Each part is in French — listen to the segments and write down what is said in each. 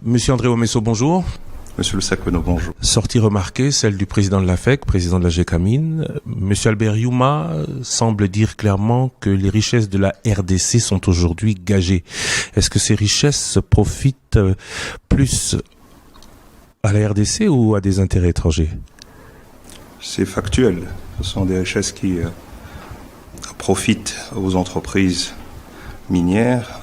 Monsieur André Omesso, bonjour. Monsieur Le Sacono, bonjour. Sortie remarquée, celle du président de l'AFEC, président de la GECAMIN. Monsieur Albert Youma semble dire clairement que les richesses de la RDC sont aujourd'hui gagées. Est-ce que ces richesses profitent plus à la RDC ou à des intérêts étrangers? C'est factuel. Ce sont des richesses qui profitent aux entreprises minières.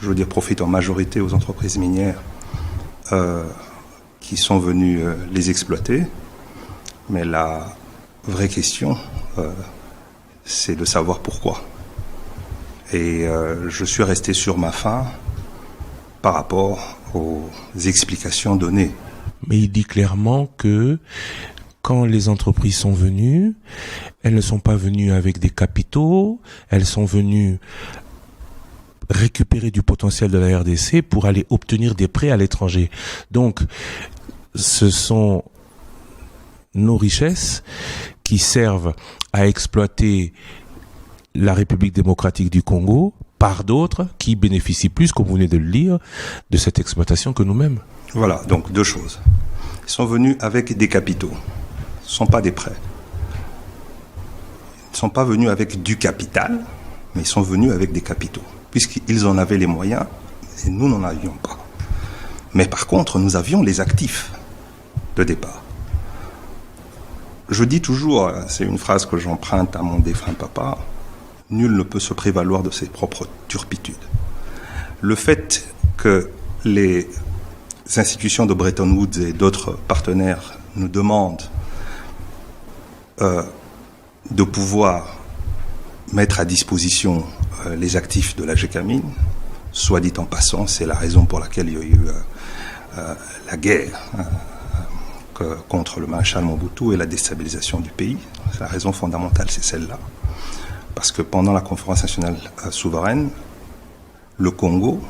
Je veux dire, profitent en majorité aux entreprises minières qui sont venues les exploiter. Mais la vraie question, c'est de savoir pourquoi. Et je suis resté sur ma faim par rapport aux explications données. Mais il dit clairement que quand les entreprises sont venues, elles ne sont pas venues avec des capitaux, elles sont venues récupérer du potentiel de la RDC pour aller obtenir des prêts à l'étranger. Donc, ce sont nos richesses qui servent à exploiter la République démocratique du Congo par d'autres qui bénéficient plus, comme vous venez de le dire, de cette exploitation que nous-mêmes. Voilà, donc deux choses. Ils sont venus avec des capitaux. Ce ne sont pas des prêts. Ils ne sont pas venus avec du capital, mais ils sont venus avec des capitaux, puisqu'ils en avaient les moyens et nous n'en avions pas. Mais par contre, nous avions les actifs de départ. Je dis toujours, c'est une phrase que j'emprunte à mon défunt papa, nul ne peut se prévaloir de ses propres turpitudes. Le fait que les institutions de Bretton Woods et d'autres partenaires nous demandent de pouvoir mettre à disposition les actifs de la GECAMIN, soit dit en passant, c'est la raison pour laquelle il y a eu la guerre contre le maréchal Mobutu et la déstabilisation du pays. La raison fondamentale, c'est celle-là. Parce que pendant la conférence nationale souveraine, le Congo,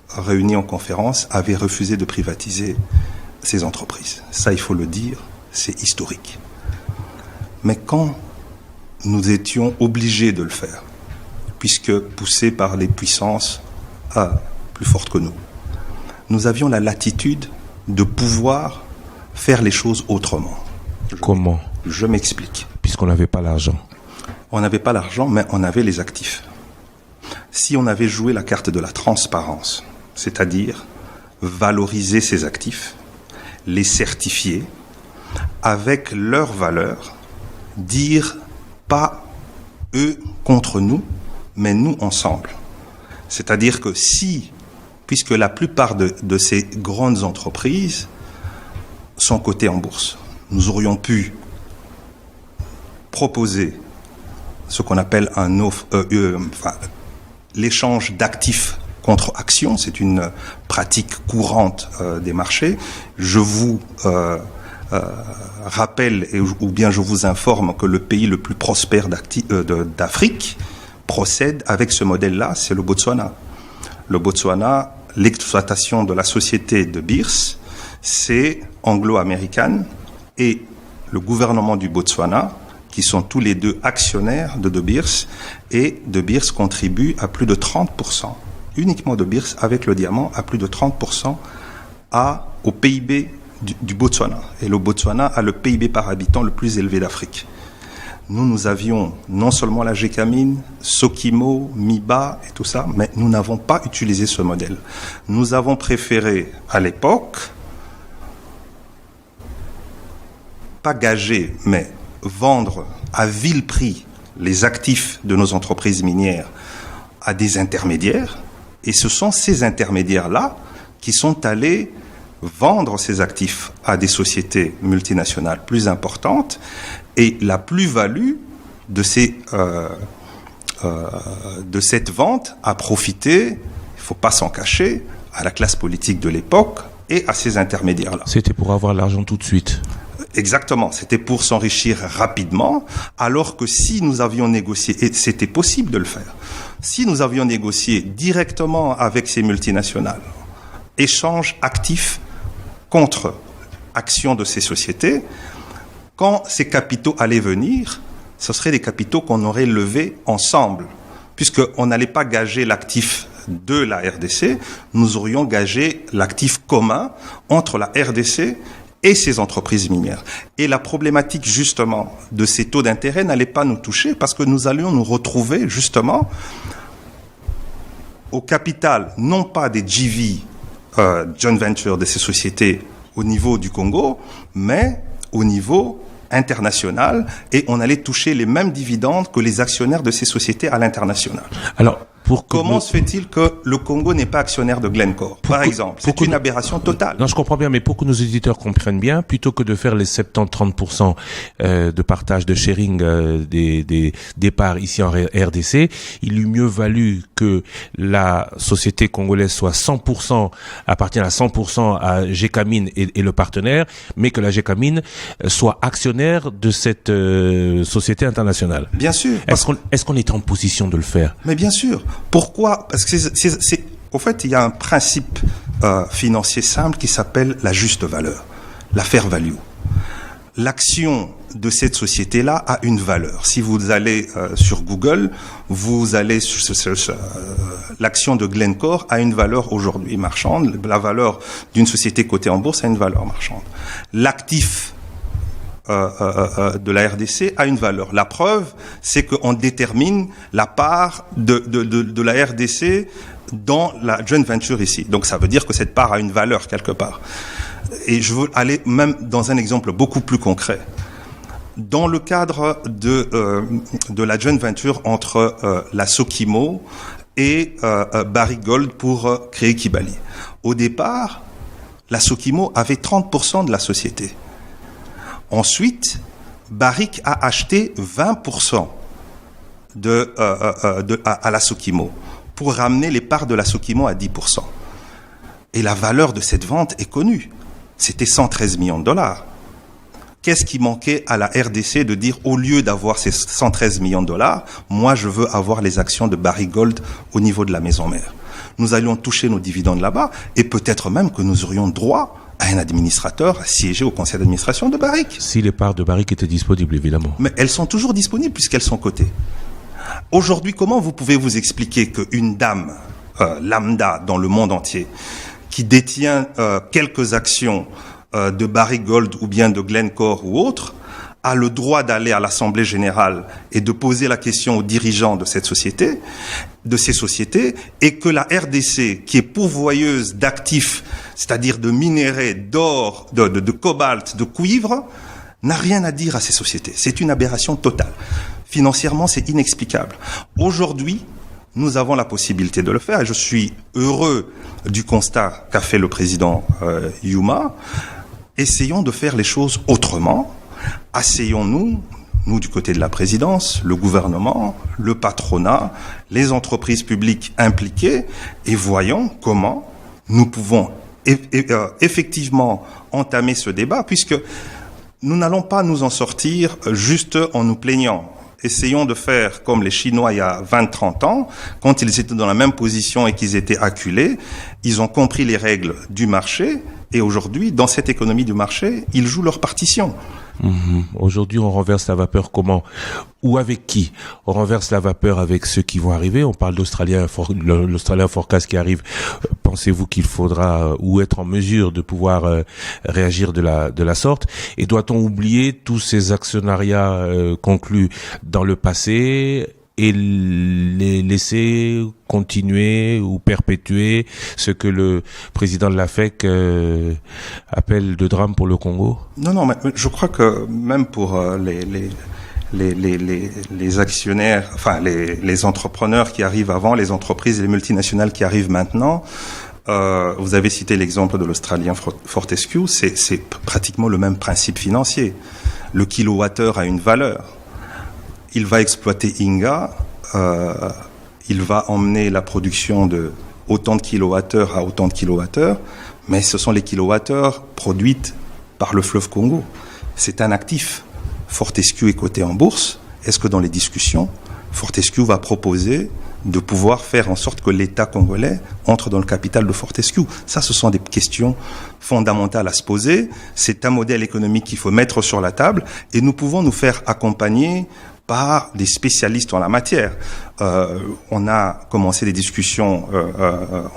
réuni en conférence, avait refusé de privatiser ses entreprises. Ça, il faut le dire, c'est historique. Mais quand nous étions obligés de le faire, puisque poussés par les puissances plus fortes que nous, nous avions la latitude de pouvoir faire les choses autrement. Comment ? Je m'explique. Puisqu'on n'avait pas l'argent. On n'avait pas l'argent, mais on avait les actifs. Si on avait joué la carte de la transparence, c'est-à-dire valoriser ces actifs, les certifier, avec leur valeur, dire pas eux contre nous, mais nous ensemble. C'est-à-dire que si, puisque la plupart de ces grandes entreprises sont cotées en bourse, nous aurions pu proposer ce qu'on appelle l'échange d'actifs contre actions. C'est une pratique courante des marchés. Je vous rappelle, ou bien je vous informe que le pays le plus prospère d'Afrique procède avec ce modèle-là, c'est le Botswana. Le Botswana, l'exploitation de la société de Beers, c'est anglo-américaine, et le gouvernement du Botswana, qui sont tous les deux actionnaires de Beers, et De Beers contribue à plus de 30%, uniquement De Beers avec le diamant, à plus de 30% au PIB du Botswana. Et le Botswana a le PIB par habitant le plus élevé d'Afrique. Nous avions non seulement la GECAMIN, Sokimo, MIBA et tout ça, mais nous n'avons pas utilisé ce modèle. Nous avons préféré, à l'époque, pas gager, mais vendre à vil prix les actifs de nos entreprises minières à des intermédiaires, et ce sont ces intermédiaires-là qui sont allés vendre ces actifs à des sociétés multinationales plus importantes, et la plus-value de cette vente a profité, il ne faut pas s'en cacher, à la classe politique de l'époque et à ces intermédiaires-là. C'était pour avoir l'argent tout de suite. Exactement, c'était pour s'enrichir rapidement, alors que si nous avions négocié, et c'était possible de le faire, si nous avions négocié directement avec ces multinationales, échange actif contre action de ces sociétés, quand ces capitaux allaient venir, ce seraient des capitaux qu'on aurait levés ensemble, puisqu'on n'allait pas gager l'actif de la RDC, nous aurions gagé l'actif commun entre la RDC et ces entreprises minières. Et la problématique, justement, de ces taux d'intérêt n'allait pas nous toucher parce que nous allions nous retrouver, justement, au capital, non pas des JV, joint venture de ces sociétés au niveau du Congo, mais au niveau international, et on allait toucher les mêmes dividendes que les actionnaires de ces sociétés à l'international. Alors, comment se fait-il que le Congo n'est pas actionnaire de Glencore, par exemple? C'est une aberration totale. Non, je comprends bien, mais pour que nos éditeurs comprennent bien, plutôt que de faire les 70-30% de partage de sharing des parts ici en RDC, il eût mieux valu que la société congolaise soit 100%, appartienne à 100% à Gécamine et le partenaire, mais que la Gécamine soit actionnaire de cette société internationale. Bien sûr. Est-ce qu'on est en position de le faire? Mais bien sûr. Pourquoi? Parce que au fait, il y a un principe financier simple qui s'appelle la juste valeur, la fair value. L'action de cette société-là a une valeur. Si vous allez sur Google, vous allez l'action de Glencore a une valeur aujourd'hui marchande. La valeur d'une société cotée en bourse a une valeur marchande. L'actif de la RDC a une valeur. La preuve, c'est qu'on détermine la part de la RDC dans la joint venture ici. Donc ça veut dire que cette part a une valeur quelque part. Et je veux aller même dans un exemple beaucoup plus concret. Dans le cadre de la joint venture entre la Sokimo et Barrick Gold pour créer Kibali. Au départ, la Sokimo avait 30% de la société. Ensuite, Barrick a acheté 20% à la Sokimo pour ramener les parts de la Sokimo à 10%. Et la valeur de cette vente est connue. C'était 113 millions de dollars. Qu'est-ce qui manquait à la RDC de dire, au lieu d'avoir ces 113 millions de dollars, moi je veux avoir les actions de Barrick Gold au niveau de la maison mère. Nous allions toucher nos dividendes là-bas et peut-être même que nous aurions droit à un administrateur à siéger au conseil d'administration de Barrick. Si les parts de Barrick étaient disponibles, évidemment. Mais elles sont toujours disponibles puisqu'elles sont cotées. Aujourd'hui, comment vous pouvez vous expliquer qu'une dame lambda dans le monde entier qui détient quelques actions de Barrick Gold ou bien de Glencore ou autre a le droit d'aller à l'Assemblée générale et de poser la question aux dirigeants de cette société, de ces sociétés, et que la RDC, qui est pourvoyeuse d'actifs, c'est-à-dire de minerais, d'or, de cobalt, de cuivre, n'a rien à dire à ces sociétés. C'est une aberration totale. Financièrement, c'est inexplicable. Aujourd'hui, nous avons la possibilité de le faire, et je suis heureux du constat qu'a fait le président Yuma. Essayons de faire les choses autrement. Asseyons-nous, nous du côté de la présidence, le gouvernement, le patronat, les entreprises publiques impliquées, et voyons comment nous pouvons effectivement entamer ce débat, puisque nous n'allons pas nous en sortir juste en nous plaignant. Essayons de faire comme les Chinois il y a 20-30 ans, quand ils étaient dans la même position et qu'ils étaient acculés, ils ont compris les règles du marché, et aujourd'hui, dans cette économie du marché, ils jouent leur partition. Aujourd'hui, on renverse la vapeur comment? Ou avec qui? On renverse la vapeur avec ceux qui vont arriver. On parle l'Australien Forecast qui arrive. Pensez-vous qu'il faudra ou être en mesure de pouvoir réagir de la sorte? Et doit-on oublier tous ces actionnariats conclus dans le passé et les laisser continuer ou perpétuer ce que le président de la FEC appelle de drame pour le Congo? Non, mais je crois que même pour les actionnaires, enfin les entrepreneurs qui arrivent avant, les entreprises et les multinationales qui arrivent maintenant, vous avez cité l'exemple de l'Australien Fortescue, c'est pratiquement le même principe financier. Le kilowattheure a une valeur. Il va exploiter Inga, il va emmener la production de autant de kilowattheures à autant de kilowattheures, mais ce sont les kilowattheures produites par le fleuve Congo. C'est un actif. Fortescue est coté en bourse. Est-ce que dans les discussions, Fortescue va proposer de pouvoir faire en sorte que l'État congolais entre dans le capital de Fortescue? Ça, ce sont des questions fondamentales à se poser. C'est un modèle économique qu'il faut mettre sur la table et nous pouvons nous faire accompagner par des spécialistes en la matière. On a commencé des discussions,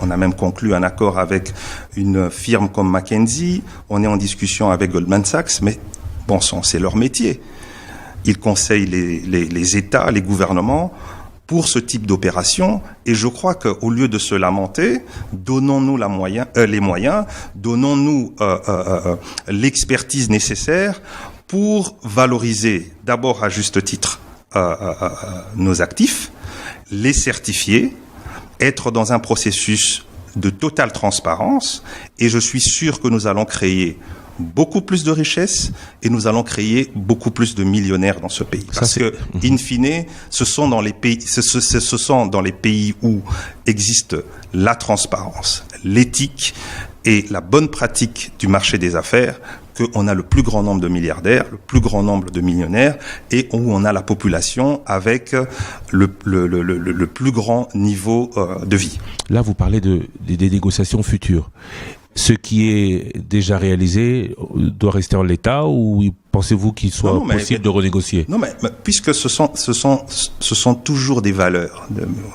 on a même conclu un accord avec une firme comme McKinsey, on est en discussion avec Goldman Sachs, mais bon sang, c'est leur métier. Ils conseillent les États, les gouvernements pour ce type d'opération, et je crois qu'au lieu de se lamenter, donnons-nous les moyens, donnons-nous l'expertise nécessaire pour valoriser d'abord à juste titre nos actifs, les certifier, être dans un processus de totale transparence, et je suis sûr que nous allons créer beaucoup plus de richesses et nous allons créer beaucoup plus de millionnaires dans ce pays. Parce que, in fine, ce sont dans les pays où existe la transparence, l'éthique et la bonne pratique du marché des affaires qu'on a le plus grand nombre de milliardaires, le plus grand nombre de millionnaires, et où on a la population avec le plus grand niveau de vie. Là, vous parlez des négociations futures. Ce qui est déjà réalisé doit rester en l'état, ou pensez-vous qu'il soit possible de renégocier? Non, mais puisque ce sont toujours des valeurs.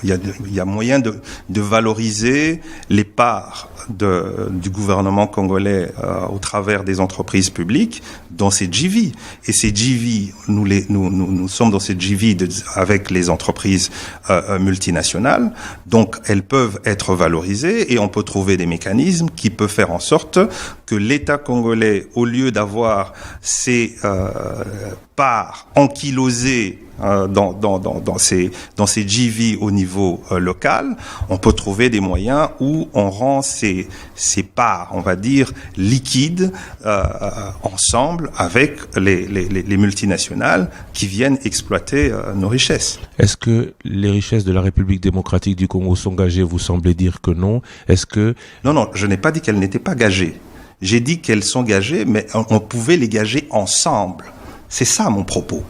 Il y a moyen de valoriser les parts du gouvernement congolais au travers des entreprises publiques dans ces JV. Et ces JV, nous sommes dans ces JV avec les entreprises multinationales, donc elles peuvent être valorisées et on peut trouver des mécanismes qui peuvent faire en sorte que l'État congolais, au lieu d'avoir ses parts ankylosées dans ces JV au niveau local, on peut trouver des moyens où on rend ces parts, on va dire, liquides ensemble avec les multinationales qui viennent exploiter nos richesses. Est-ce que les richesses de la République démocratique du Congo sont gagées? Vous semblez dire que non. Est-ce que... Non, je n'ai pas dit qu'elles n'étaient pas gagées. J'ai dit qu'elles sont gagées, mais on pouvait les gager ensemble. C'est ça mon propos.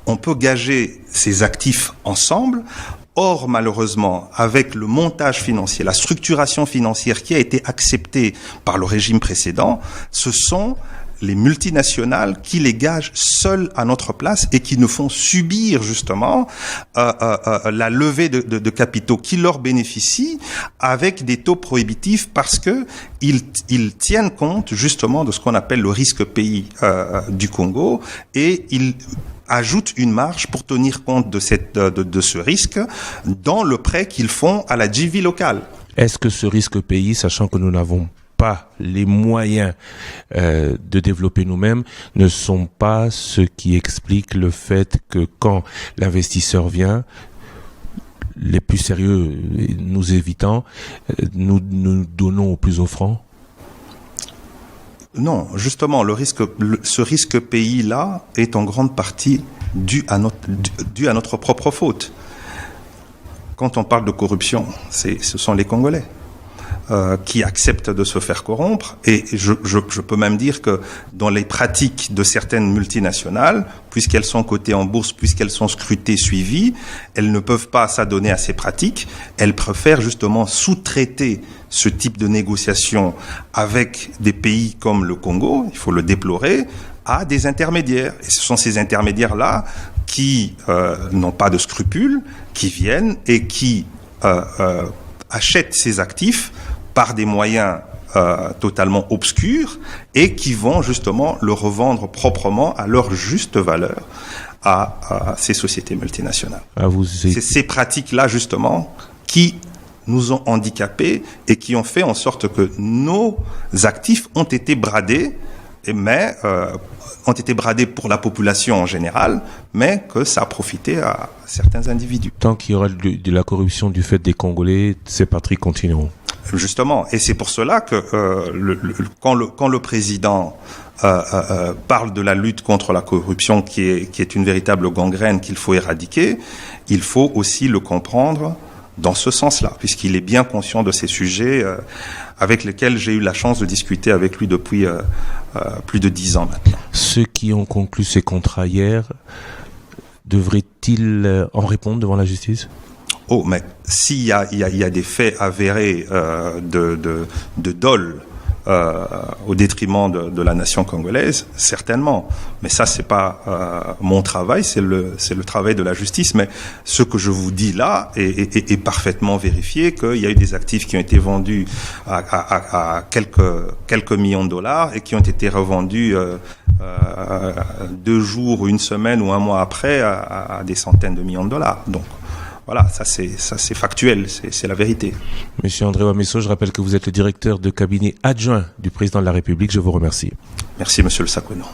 On peut gager ces actifs ensemble. Or, malheureusement, avec le montage financier, la structuration financière qui a été acceptée par le régime précédent, ce sont les multinationales qui les gagent seules à notre place et qui nous font subir justement la levée de capitaux qui leur bénéficient avec des taux prohibitifs parce que ils tiennent compte justement de ce qu'on appelle le risque pays du Congo et ils ajoutent une marge pour tenir compte de ce risque dans le prêt qu'ils font à la JV locale. Est-ce que ce risque pays, sachant que nous n'avons pas les moyens de développer nous-mêmes, ne sont pas ce qui explique le fait que quand l'investisseur vient, les plus sérieux nous évitant, nous donnons aux plus offrants? Non, justement, ce risque pays-là est en grande partie dû à notre propre faute. Quand on parle de corruption, ce sont les Congolais qui acceptent de se faire corrompre. Et je peux même dire que dans les pratiques de certaines multinationales, puisqu'elles sont cotées en bourse, puisqu'elles sont scrutées, suivies, elles ne peuvent pas s'adonner à ces pratiques. Elles préfèrent justement sous-traiter ce type de négociation avec des pays comme le Congo, il faut le déplorer, à des intermédiaires. Et ce sont ces intermédiaires-là qui n'ont pas de scrupules, qui viennent et qui achètent ces actifs par des moyens totalement obscurs et qui vont justement le revendre proprement à leur juste valeur à ces sociétés multinationales. C'est ces pratiques-là justement qui nous ont handicapés et qui ont fait en sorte que nos actifs ont été bradés, mais ont été bradés pour la population en général, mais que ça a profité à certains individus. Tant qu'il y aura de la corruption du fait des Congolais, ces pratiques continueront. Justement, et c'est pour cela que quand le président parle de la lutte contre la corruption qui est une véritable gangrène qu'il faut éradiquer, il faut aussi le comprendre dans ce sens-là, puisqu'il est bien conscient de ces sujets avec lesquels j'ai eu la chance de discuter avec lui depuis plus de 10 ans maintenant. Ceux qui ont conclu ces contrats hier, devraient-ils en répondre devant la justice ? Oh, mais s'il y a des faits avérés de dol au détriment de la nation congolaise, certainement. Mais ça, c'est pas mon travail, c'est le travail de la justice. Mais ce que je vous dis là est parfaitement vérifié, qu'il y a eu des actifs qui ont été vendus à quelques millions de dollars et qui ont été revendus 2 jours ou 1 semaine ou 1 mois après à des centaines de millions de dollars. Donc voilà, ça c'est factuel, c'est la vérité. Monsieur André Ouamesso, je rappelle que vous êtes le directeur de cabinet adjoint du président de la République. Je vous remercie. Merci, monsieur le Sakweno.